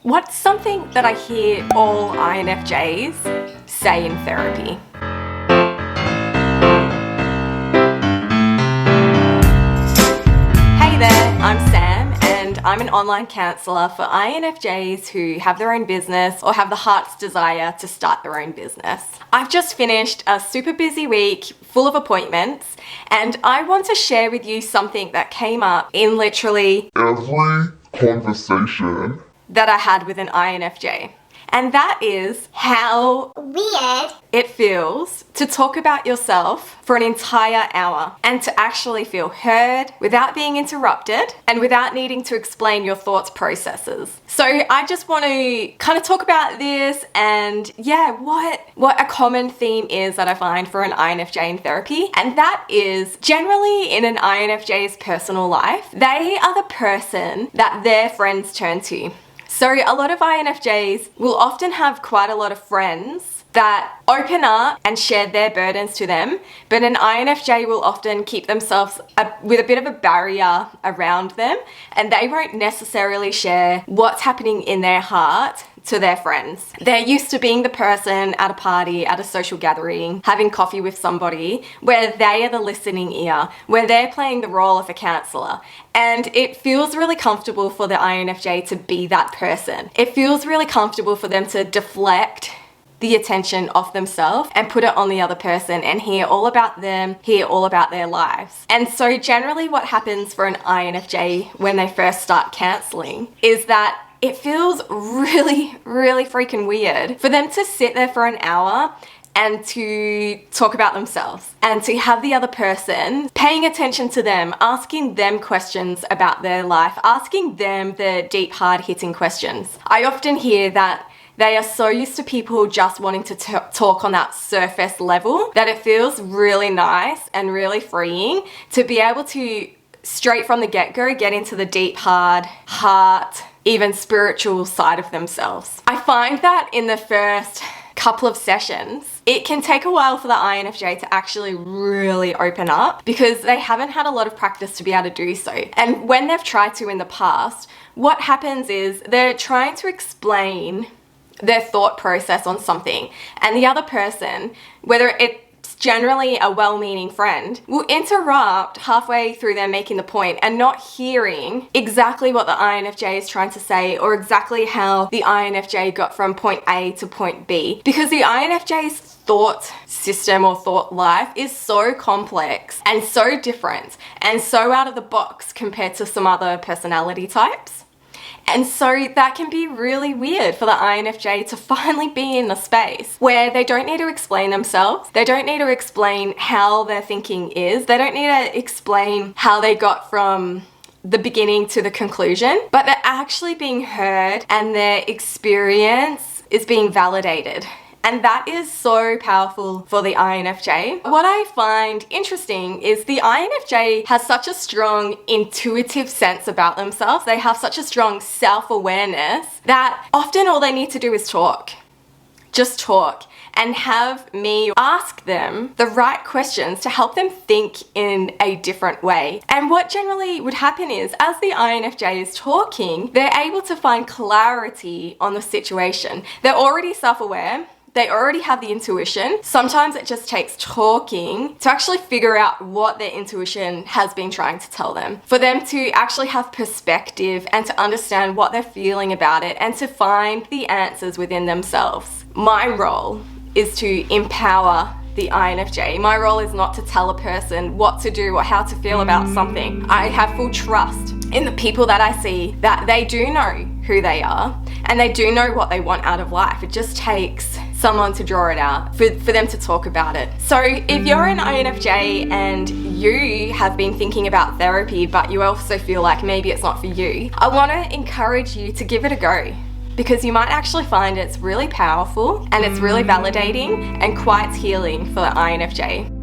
What's something that I hear all INFJs say in therapy? Hey there, I'm Sam and I'm an online counsellor for INFJs who have their own business or have the heart's desire to start their own business. I've just finished a super busy week full of appointments and I want to share with you something that came up in literally every conversation that I had with an INFJ. And that is how weird it feels to talk about yourself for an entire hour and to actually feel heard without being interrupted and without needing to explain your thoughts processes. So I just want to kind of talk about this and what a common theme is that I find for an INFJ in therapy. And that is generally in an INFJ's personal life, they are the person that their friends turn to. So a lot of INFJs will often have quite a lot of friends that open up and share their burdens to them, but an INFJ will often keep themselves with a bit of a barrier around them, and they won't necessarily share what's happening in their heart to their friends. They're used to being the person at a party, at a social gathering, having coffee with somebody where they are the listening ear, where they're playing the role of a counsellor. And it feels really comfortable for the INFJ to be that person. It feels really comfortable for them to deflect the attention off themselves and put it on the other person and hear all about them, hear all about their lives. And so generally what happens for an INFJ when they first start counselling is that it feels really, really freaking weird for them to sit there for an hour and to talk about themselves and to have the other person paying attention to them, asking them questions about their life, asking them the deep, hard-hitting questions. I often hear that they are so used to people just wanting to talk on that surface level that it feels really nice and really freeing to be able to, straight from the get-go, get into the deep, hard, heart, even spiritual side of themselves. I find that in the first couple of sessions, it can take a while for the INFJ to actually really open up because they haven't had a lot of practice to be able to do so. And when they've tried to in the past, what happens is they're trying to explain their thought process on something, and the other person, whether it's generally a well-meaning friend, will interrupt halfway through them making the point and not hearing exactly what the INFJ is trying to say or exactly how the INFJ got from point A to point B, because the INFJ's thought system or thought life is so complex and so different and so out of the box compared to some other personality types. And so that can be really weird for the INFJ to finally be in a space where they don't need to explain themselves. They don't need to explain how their thinking is. They don't need to explain how they got from the beginning to the conclusion, but they're actually being heard and their experience is being validated. And that is so powerful for the INFJ. What I find interesting is the INFJ has such a strong intuitive sense about themselves. They have such a strong self-awareness that often all they need to do is talk. Just talk and have me ask them the right questions to help them think in a different way. And what generally would happen is, as the INFJ is talking, they're able to find clarity on the situation. They're already self-aware. They already have the intuition. Sometimes it just takes talking to actually figure out what their intuition has been trying to tell them. For them to actually have perspective and to understand what they're feeling about it and to find the answers within themselves. My role is to empower the INFJ. My role is not to tell a person what to do or how to feel about something. I have full trust in the people that I see that they do know who they are and they do know what they want out of life. It just takes someone to draw it out, for them to talk about it. So if you're an INFJ and you have been thinking about therapy, but you also feel like maybe it's not for you, I want to encourage you to give it a go, because you might actually find it's really powerful and it's really validating and quite healing for the INFJ.